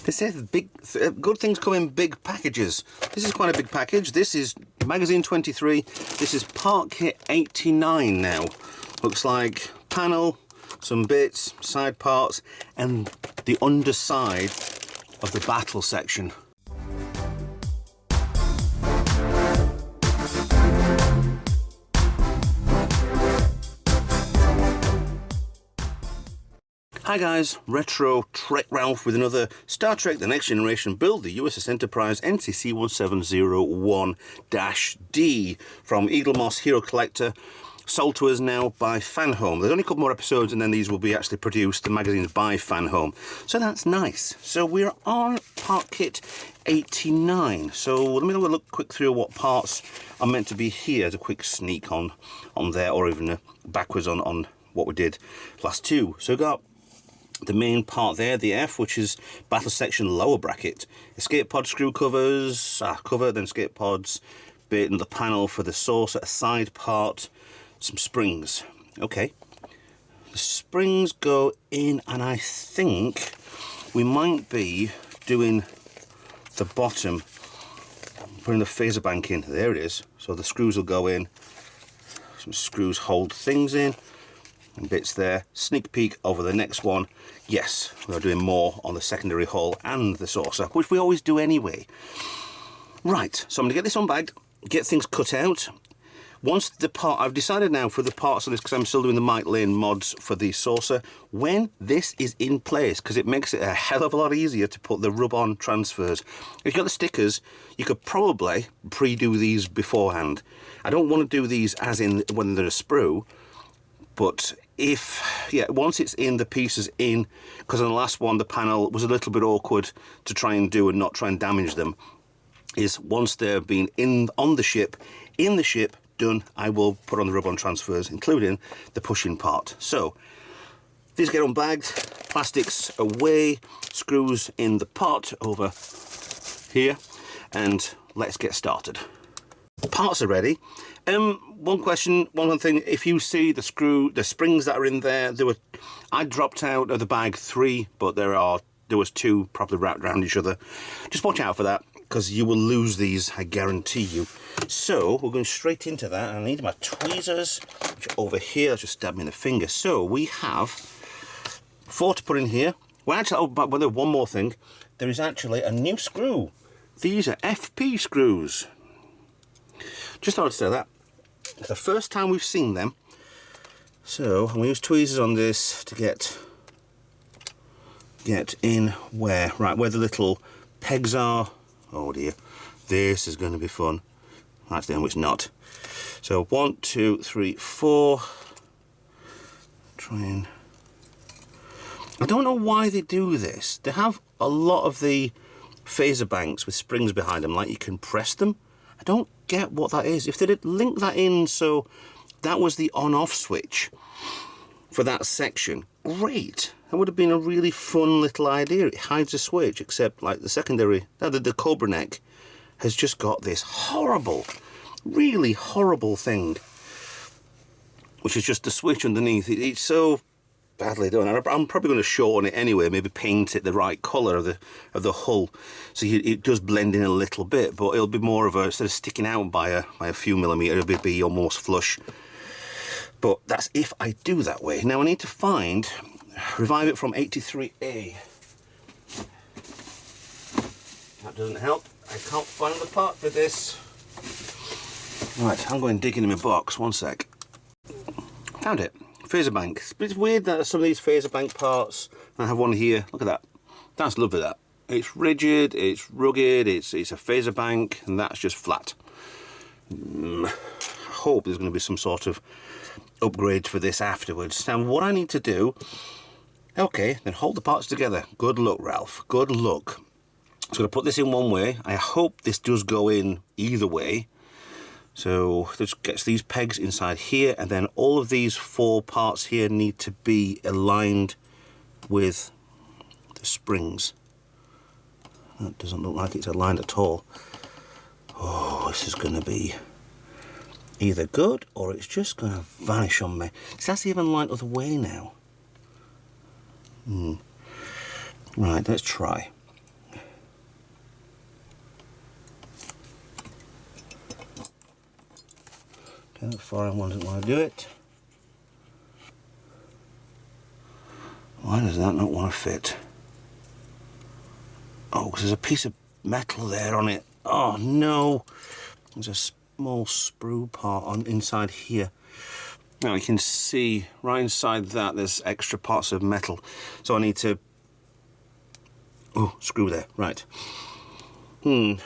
It says good things come in big packages. This is quite a big package. This is magazine 23. This is part kit 89 now. Looks like panel, some bits, side parts, and the underside of the battle section. Hi guys, Retro Trek Ralph with another Star Trek The Next Generation build, the USS Enterprise NCC 1701-D from Eaglemoss HeroCollector, sold to us now by Fanhome. There's only a couple more episodes and then these will be actually produced, the magazine's by Fanhome. So that's nice. So we're on part kit 89. So let me have a look quick through what parts are meant to be here as a quick sneak on there, or even backwards on what we did last two. So we've got the main part there, the F, which is battle section lower bracket, escape pod screw covers, cover, then escape pods, bit and the panel for the saucer, a side part, some springs. Okay, the springs go in, and I think we might be doing the bottom, putting the phaser bank in. There it is. So the screws will go in, some screws hold things in, and bits there. Sneak peek over the next one. Yes, we're doing more on the secondary hull and the saucer, which we always do anyway. Right, so I'm gonna get this unbagged, get things cut out. Once the part, I've decided now for the parts of this, because I'm still doing the Mike Lane mods for the saucer, when this is in place, because it makes it a hell of a lot easier to put the rub-on transfers. If you've got the stickers, you could probably pre-do these beforehand. I don't want to do these as in when they're a sprue, but once it's in, the pieces in, because on the last one the panel was a little bit awkward to try and do and not try and damage them, is once they've been in the ship, done, I will put on the rub-on transfers, including the pushing part. So these get unbagged, plastics away, screws in the pot over here, and let's get started. The parts are ready. One thing, if you see the springs that are in there, I dropped out of the bag 3, but there was 2 probably wrapped around each other. Just watch out for that, because you will lose these, I guarantee you. So we're going straight into that. I need my tweezers, which are over here. I'll just stab me in the finger. So we have 4 to put in here. Well, actually, one more thing. There is actually a new screw. These are FP screws. Just thought I'd say that. It's the first time we've seen them. So I'm going to use tweezers on this to get in where the little pegs are. Oh dear, this is going to be fun. Actually, no, it's not. So 1, 2, 3, 4. I don't know why they do this. They have a lot of the phaser banks with springs behind them, like you can press them. I don't get what that is. If they'd link that in so that was the on-off switch for that section, great. That would have been a really fun little idea. It hides a switch, except like the secondary, the Cobra neck has just got this horrible, really horrible thing, which is just the switch underneath. It's so badly done. I'm probably going to shorten it anyway, maybe paint it the right colour of the hull, so it does blend in a little bit, but it'll be more of a, instead of sticking out by a few millimetres, it'll be almost flush. But that's if I do that way. Now I need to find Revive It from 83A. That doesn't help. I can't find the part for this. Right, I'm going digging in my box. One sec. Found it. Phaser bank. It's weird that some of these phaser bank parts, I have one here, look at that. That's lovely, that. It's rigid, it's rugged, it's a phaser bank, and that's just flat. I hope there's going to be some sort of upgrade for this afterwards. Now what I need to do, okay, then hold the parts together. Good luck, Ralph, good luck. I'm going to put this in one way. I hope this does go in either way. So this gets these pegs inside here, and then all of these 4 parts here need to be aligned with the springs. That doesn't look like it's aligned at all. Oh, this is going to be either good or it's just going to vanish on me. So that's even light other way now. Right, let's try. Okay, that far end one doesn't want to do it. Why does that not want to fit? Oh, because there's a piece of metal there on it. Oh no! There's a small sprue part on inside here. Now you can see right inside that there's extra parts of metal. So I need to... Oh, screw there. Right. Oh,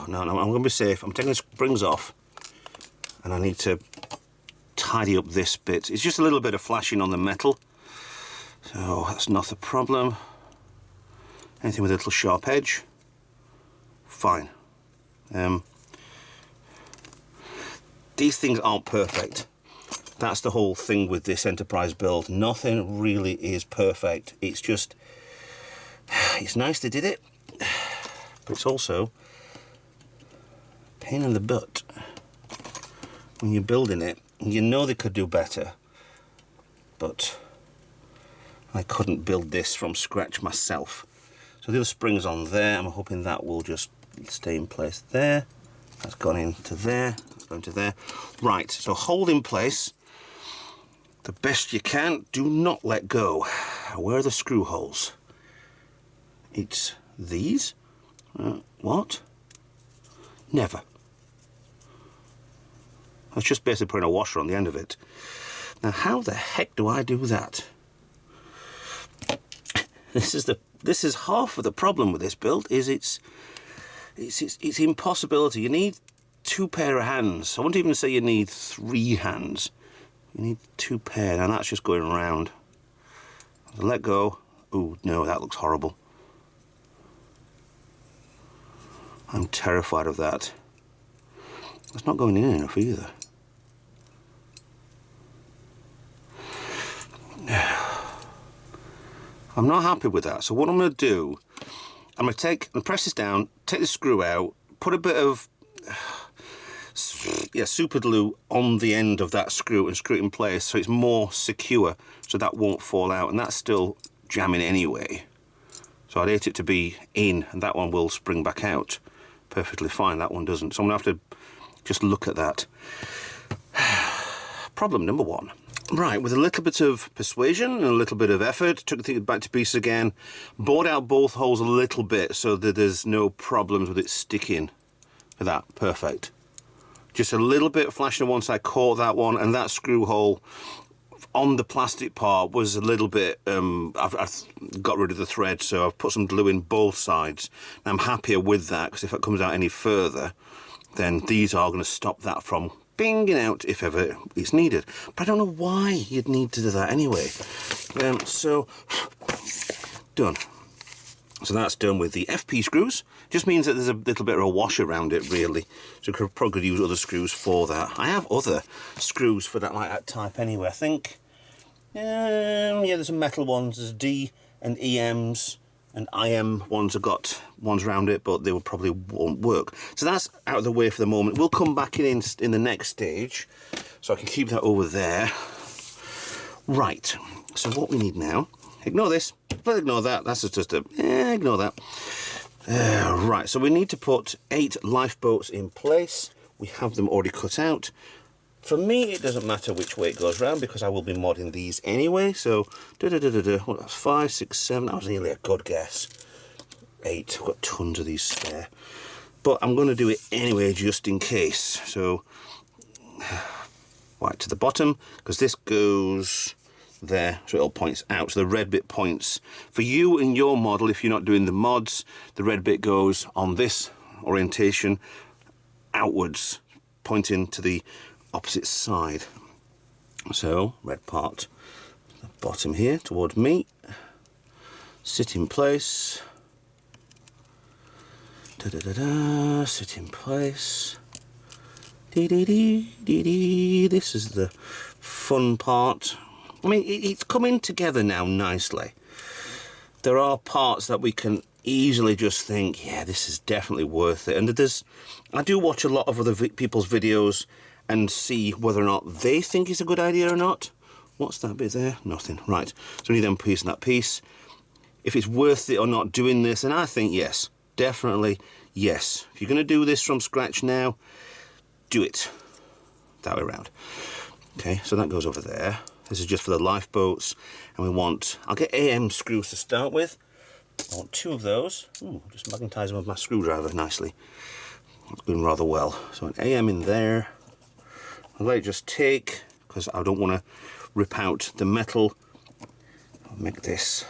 no, I'm going to be safe. I'm taking the springs off. And I need to tidy up this bit. It's just a little bit of flashing on the metal. So that's not a problem. Anything with a little sharp edge, fine. These things aren't perfect. That's the whole thing with this Enterprise build. Nothing really is perfect. It's just, it's nice they did it, but it's also a pain in the butt when you're building it. You know they could do better, but I couldn't build this from scratch myself. So the other spring's on there. I'm hoping that will just stay in place there. That's gone into there. That's gone into there. Right, so hold in place the best you can. Do not let go. Where are the screw holes? It's these. What? Never. That's just basically putting a washer on the end of it. Now, how the heck do I do that? This is half of the problem with this build. Is it's impossibility. You need 2 pair of hands. I wouldn't even say you need 3 hands. You need 2 pair, and that's just going around. Let go. Oh no, that looks horrible. I'm terrified of that. It's not going in enough either. I'm not happy with that. So what I'm going to do, I'm going to press this down, take the screw out, put a bit of super glue on the end of that screw and screw it in place so it's more secure, so that won't fall out, and that's still jamming anyway. So I'd hate it to be in and that one will spring back out perfectly fine. That one doesn't. So I'm going to have to just look at that. Problem number 1. Right, with a little bit of persuasion and a little bit of effort, took the thing back to pieces again, bored out both holes a little bit so that there's no problems with it sticking. Look at that, perfect. Just a little bit of flashing on one side, caught that one, and that screw hole on the plastic part was a little bit, I've got rid of the thread, so I've put some glue in both sides. And I'm happier with that, because if it comes out any further, then these are going to stop that from binging out if ever it's needed. But I don't know why you'd need to do that anyway. So done. So that's done with the FP screws. Just means that there's a little bit of a wash around it, really. So I could probably use other screws for that. I have other screws for that, like that type anyway. I think, yeah, there's some metal ones. There's D and EMs and IM ones have got ones around it, but they will probably won't work. So that's out of the way for the moment. We'll come back in the next stage, so I can keep that over there. Right, so what we need now, ignore this, but ignore that, that's just a, ignore that. Right, so we need to put 8 lifeboats in place. We have them already cut out. For me, it doesn't matter which way it goes round because I will be modding these anyway. So, what, that's 5, 6, 7. That was nearly a good guess. 8. I've got tons of these spare. But I'm going to do it anyway just in case. So, right to the bottom, because this goes there, so it all points out. So the red bit points. For you in your model, if you're not doing the mods, the red bit goes on this orientation outwards, pointing to the opposite side. So red part, the bottom here toward me, sit in place, sit in place, this is the fun part. I mean, it's coming together now nicely. There are parts that we can easily just think, yeah, this is definitely worth it. And I do watch a lot of other people's videos and see whether or not they think it's a good idea or not. What's that bit there? Nothing. Right, so we need them piece and that piece. If it's worth it or not doing this, and I think yes, definitely yes. If you're going to do this from scratch now, do it that way around. Okay, so that goes over there. This is just for the lifeboats, and we want, I'll get AM screws to start with. I want 2 of those. Ooh, just magnetise them with my screwdriver nicely. That's going rather well. So an AM in there. I'll let it just take, because I don't want to rip out the metal. I'll make this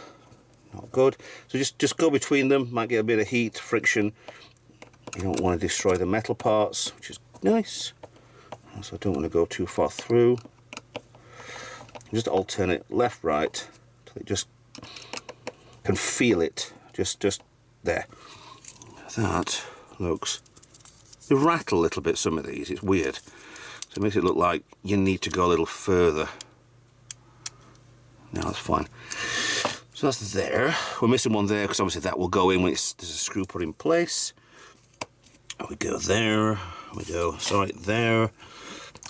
not good. So just go between them. Might get a bit of heat, friction. You don't want to destroy the metal parts, which is nice. So I don't want to go too far through. Just alternate left, right, so it just can feel it. Just there. That looks. They rattle a little bit, some of these. It's weird. So it makes it look like you need to go a little further. No, that's fine. So that's there. We're missing one there because obviously that will go in when there's a screw put in place. We go there. We go, sorry, there.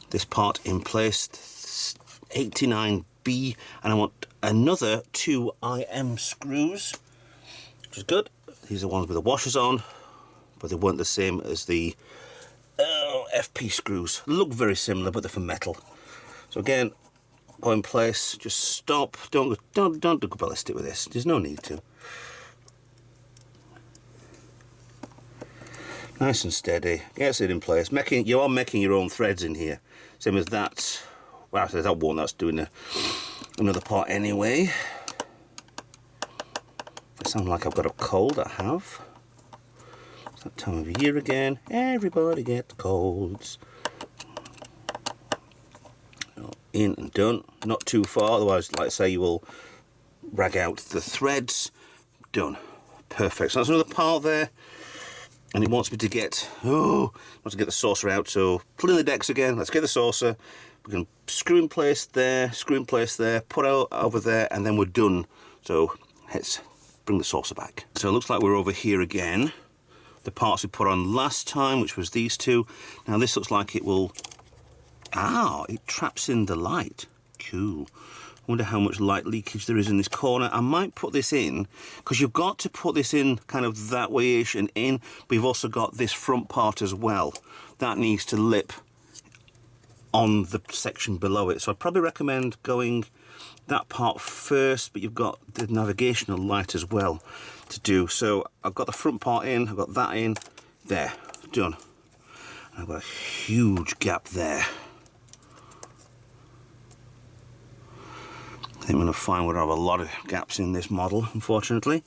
This part in place. 89B, and I want another 2 IM screws, which is good. These are ones with the washers on, but they weren't the same as the FP screws. They look very similar, but they're for metal. So again, go in place. Just stop. Don't go ballistic with this. There's no need to. Nice and steady. Gets it in place. You are making your own threads in here, same as that. Well, actually, that one, that's doing another part anyway. I sound like I've got a cold. I have. It's that time of year again. Everybody gets colds. In and done. Not too far, otherwise, like I say, you will rag out the threads. Done. Perfect. So that's another part there. And it wants me to get, the saucer out. So put in the decks again. Let's get the saucer. We can screw in place there, put out over there, and then we're done. So let's bring the saucer back. So it looks like we're over here again. The parts we put on last time, which was these 2. Now this looks like it will, it traps in the light. Cool. I wonder how much light leakage there is in this corner. I might put this in, because you've got to put this in kind of that way-ish and in, but you've also got this front part as well. That needs to lip on the section below it. So I'd probably recommend going that part first, but you've got the navigational light as well to do. So I've got the front part in, I've got that in, there, done. And I've got a huge gap there. I think I'm going to find we're going to have a lot of gaps in this model, unfortunately.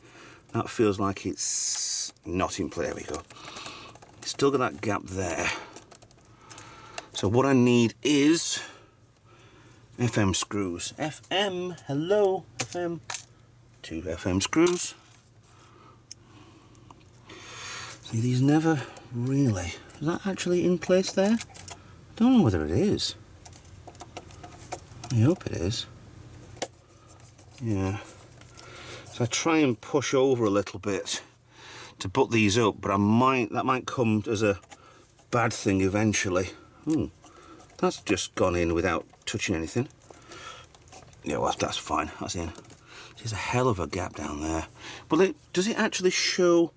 That feels like it's not in play. There we go. Still got that gap there. So what I need is FM screws. FM, hello, FM. 2 FM screws. See, these never really. Is that actually in place there? I don't know whether it is. I hope it is. Yeah. So I try and push over a little bit to put these up, but that might come as a bad thing eventually. That's just gone in without touching anything. Yeah, well, that's fine. That's in. There's a hell of a gap down there. But does it actually show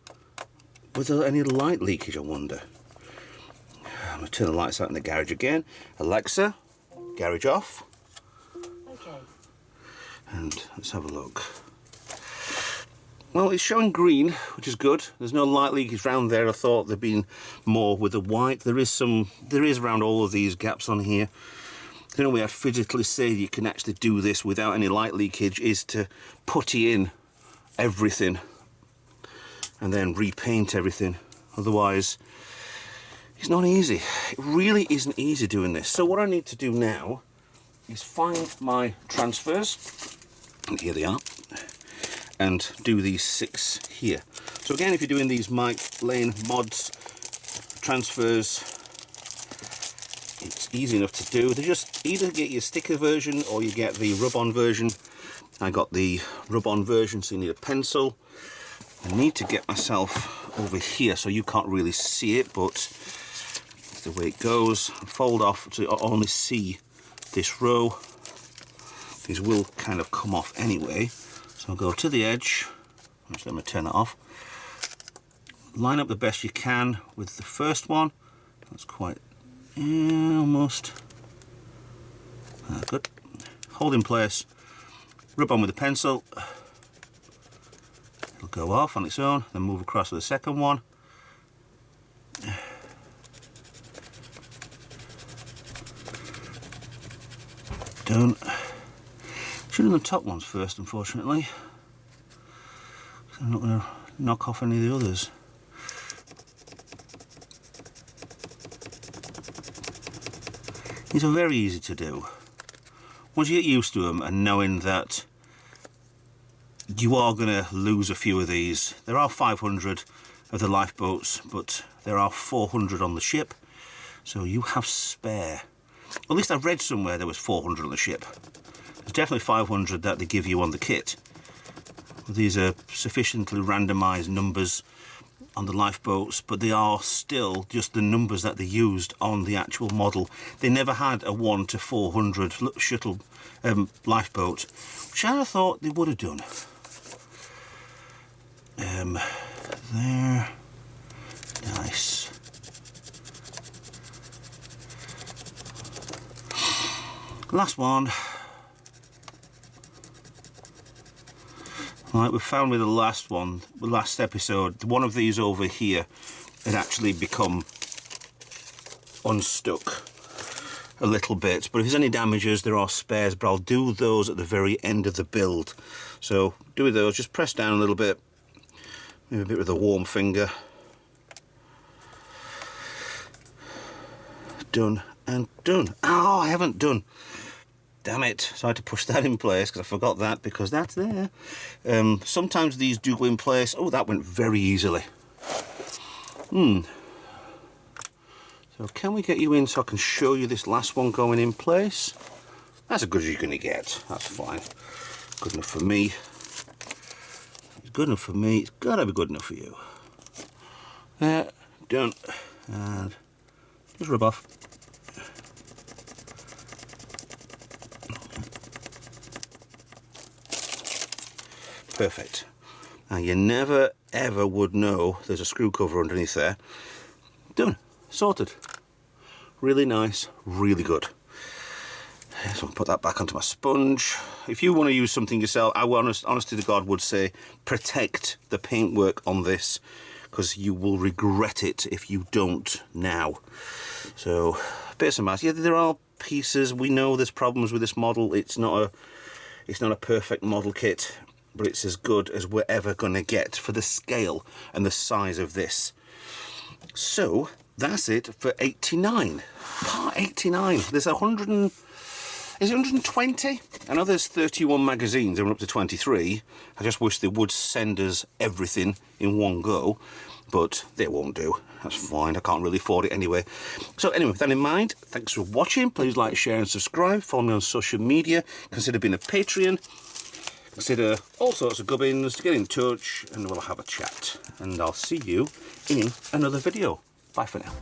whether any light leakage, I wonder? I'm going to turn the lights out in the garage again. Alexa, garage off. Okay. And let's have a look. Well, it's showing green, which is good. There's no light leakage around there. I thought there'd been more with the white. There is around all of these gaps on here. The only way I'd physically say you can actually do this without any light leakage is to putty in everything and then repaint everything. Otherwise, it's not easy. It really isn't easy doing this. So what I need to do now is find my transfers, and here they are, and do these 6 here. So again, if you're doing these Mike Lane mods, transfers, it's easy enough to do. They just either get your sticker version or you get the rub-on version. I got the rub-on version, so you need a pencil. I need to get myself over here so you can't really see it, but it's the way it goes. Fold off so you only see this row. These will kind of come off anyway. So I'll go to the edge. Actually, let me turn that off. Line up the best you can with the first one. That's quite Yeah, almost. Good. Hold in place. Rub on with a pencil. It'll go off on its own. Then move across to the second one. Done. Should have done the top ones first, unfortunately. I'm not going to knock off any of the others. These are very easy to do. Once you get used to them and knowing that you are going to lose a few of these. There are 500 of the lifeboats, but there are 400 on the ship, so you have spare. At least I've read somewhere there was 400 on the ship. There's definitely 500 that they give you on the kit. These are sufficiently randomised numbers on the lifeboats, but they are still just the numbers that they used on the actual model. They never had a 1 to 400 shuttle lifeboat, which I thought they would have done. There. Nice. Last one. Right, we found with the last one, the last episode, one of these over here had actually become unstuck a little bit. But if there's any damages, there are spares, but I'll do those at the very end of the build. So do those, just press down a little bit, maybe a bit with a warm finger. Done and done. Oh, I haven't done. Damn it, so I had to push that in place because I forgot that, because that's there. Sometimes these do go in place. Oh, that went very easily. So can we get you in so I can show you this last one going in place? That's as good as you're going to get. That's fine. Good enough for me. It's good enough for me. It's got to be good enough for you. There, done. And just rub off. Perfect. Now you never ever would know there's a screw cover underneath there. Done. Sorted. Really nice, really good. So I'll put that back onto my sponge. If you want to use something yourself, I honestly to God would say protect the paintwork on this, because you will regret it if you don't now. So bits and bats. Yeah, there are pieces. We know there's problems with this model. It's not a perfect model kit, but it's as good as we're ever going to get for the scale and the size of this. So that's it for 89. Part 89. There's 100 and... Is it 120? I know there's 31 magazines and we're up to 23. I just wish they would send us everything in one go, but they won't do. That's fine, I can't really afford it anyway. So anyway, with that in mind, thanks for watching. Please like, share and subscribe. Follow me on social media. Consider being a Patreon. Consider all sorts of gubbins to get in touch, and we'll have a chat. And I'll see you in another video. Bye for now.